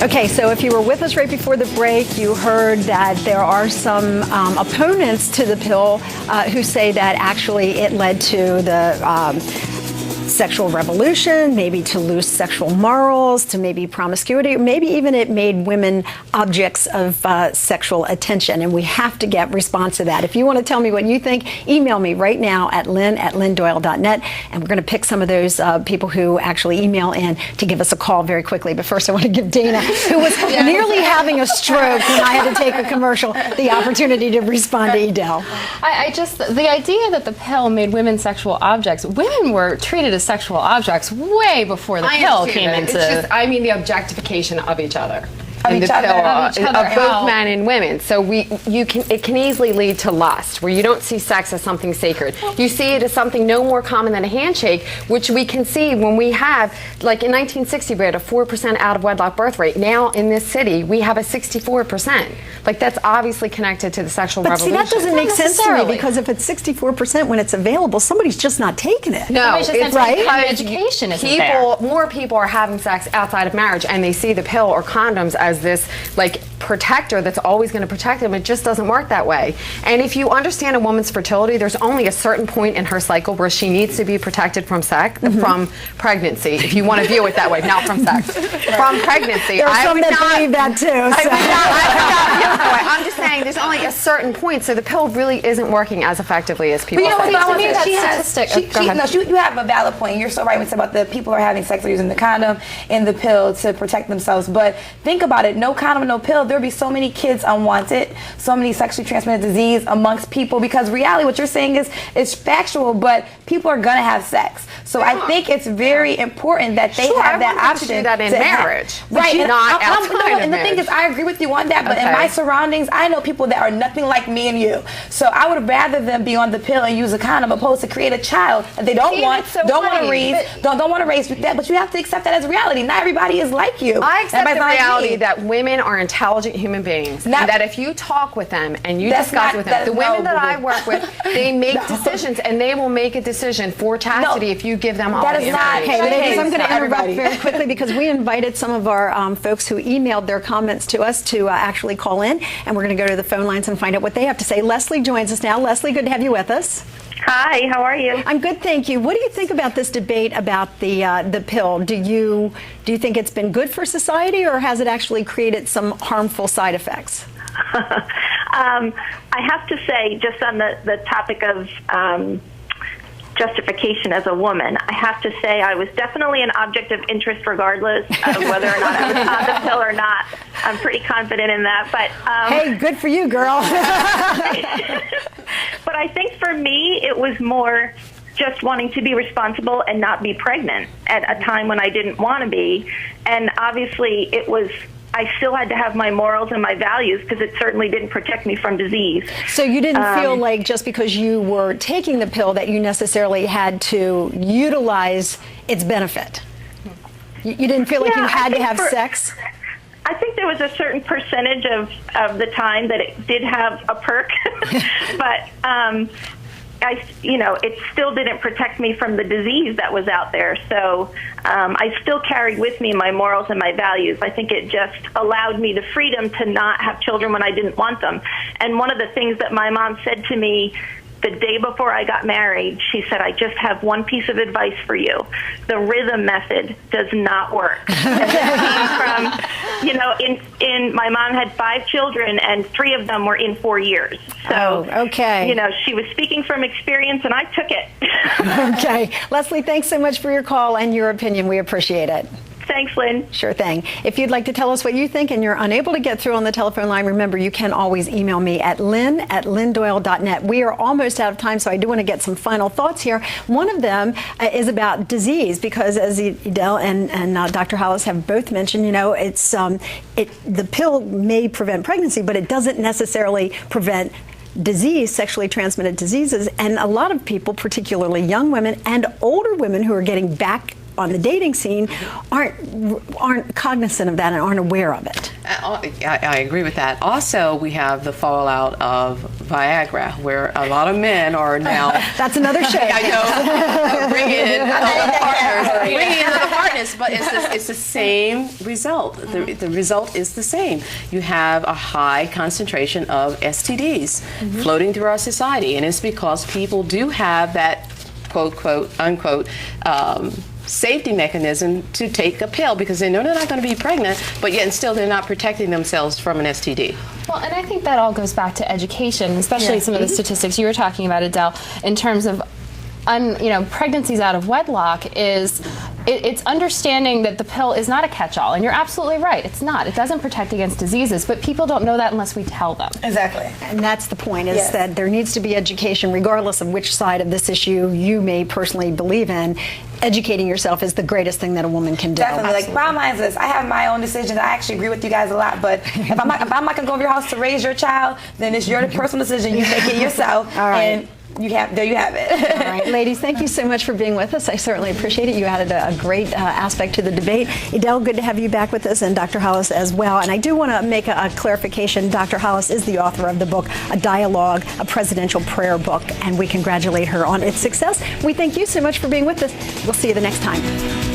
Okay, so if you were with us right before the break, you heard that there are some opponents to the pill who say that actually it led to the sexual revolution, maybe to loose sexual morals, to maybe promiscuity, or maybe even it made women objects of sexual attention. And we have to get response to that. If you want to tell me what you think, email me right now at lynn@lynndoyle.net. And we're going to pick some of those people who actually email in to give us a call very quickly. But first, I want to give Dana, who was nearly having a stroke when I had to take a commercial, the opportunity to respond to Edel. The idea that the pill made women sexual objects, women were treated as sexual objects way before the pill came into. It's just, I mean, the objectification of each other. Of Both men and women. So it can easily lead to lust, where you don't see sex as something sacred. You see it as something no more common than a handshake, which we can see when we have, like in 1960, we had a 4% out of wedlock birth rate. Now in this city, we have a 64%. Like, that's obviously connected to the sexual revolution. But see, that doesn't make sense to me, because if it's 64% when it's available, somebody's just not taking it. No, it's right. Because education isn't there. More people are having sex outside of marriage, and they see the pill or condoms as this like protector that's always going to protect them. It just doesn't work that way. And if you understand a woman's fertility, there's only a certain point in her cycle where she needs to be protected from sex, from pregnancy, if you want to view it that way, not from sex. From pregnancy. There are some that believe that too. I'm just saying there's only a certain point, so the pill really isn't working as effectively as people say. To me, that statistic. You have a valid point. You're so right when you say about the people who are having sex or using the condom and the pill to protect themselves. But think about it, no condom, no pill, there'll be so many kids unwanted, so many sexually transmitted disease amongst people, because reality, what you're saying is factual, but people are gonna have sex. So I think it's very important that they have that option to do that in marriage, right? And not outside of marriage. And the thing is, I agree with you on that, but in my surroundings, I know people that are nothing like me and you. So I would rather them be on the pill and use a condom opposed to create a child that they don't want to raise, don't want to raise with that. But you have to accept that as reality. Not everybody is like you. I accept the reality that women are intelligent human beings, and that if you talk with them and you discuss with them, the women that I work with, they make decisions, and they will make a decision for chastity if you give them all the information. Okay, ladies, I'm going to interrupt very quickly because we invited some of our folks who emailed their comments to us to actually call in, and we're going to go to the phone lines and find out what they have to say. Leslie joins us now. Leslie, good to have you with us. Hi, how are you? I'm good, thank you. What do you think about this debate about the pill? Do you think it's been good for society, or has it actually created some harmful side effects? I have to say, just on the topic of justification as a woman, I have to say I was definitely an object of interest regardless of whether or not I was on the pill or not. I'm pretty confident in that. But hey, good for you, girl. But I think for me, it was more just wanting to be responsible and not be pregnant at a time when I didn't want to be. And obviously, I still had to have my morals and my values, because it certainly didn't protect me from disease. So you didn't feel like just because you were taking the pill that you necessarily had to utilize its benefit? You didn't feel like you had to have sex? I think there was a certain percentage of the time that it did have a perk, but it still didn't protect me from the disease that was out there. So I still carried with me my morals and my values. I think it just allowed me the freedom to not have children when I didn't want them. And one of the things that my mom said to me the day before I got married, she said, I just have one piece of advice for you. The rhythm method does not work. And that came from, my mom had 5 children, and 3 of them were in 4 years. So, she was speaking from experience, and I took it. Okay. Leslie, thanks so much for your call and your opinion. We appreciate it. Thanks, Lynn. Sure thing. If you'd like to tell us what you think and you're unable to get through on the telephone line, remember, you can always email me at lynn@lynndoyle.net. We are almost out of time, so I do want to get some final thoughts here. One of them is about disease, because as Edel and Dr. Hollis have both mentioned, it's the pill may prevent pregnancy, but it doesn't necessarily prevent disease, sexually transmitted diseases. And a lot of people, particularly young women and older women who are getting back on the dating scene, aren't cognizant of that and aren't aware of it. I agree with that. Also, we have the fallout of Viagra, where a lot of men are now. That's another show. I know. Bringing in other partners. it's the same result. The result is the same. You have a high concentration of STDs floating through our society, and it's because people do have that quote, quote, unquote, safety mechanism to take a pill because they know they're not going to be pregnant, but yet and still they're not protecting themselves from an STD. Well, and I think that all goes back to education, especially some of the statistics you were talking about, Adele, in terms of pregnancies out of wedlock. It's understanding that the pill is not a catch-all, and you're absolutely right. It's not. It doesn't protect against diseases, but people don't know that unless we tell them. Exactly. And that's the point, is that there needs to be education, regardless of which side of this issue you may personally believe in. Educating yourself is the greatest thing that a woman can do. Definitely. Like, bottom line is this: I have my own decisions. I actually agree with you guys a lot, but if I'm not going to go over your house to raise your child, then it's your personal decision. You make it yourself. All right. And there you have it. All right, ladies, thank you so much for being with us. I certainly appreciate it. You added a great aspect to the debate. Adele, good to have you back with us, and Dr. Hollis as well. And I do want to make a clarification. Dr. Hollis is the author of the book, A Dialogue, a Presidential Prayer Book, and we congratulate her on its success. We thank you so much for being with us. We'll see you the next time.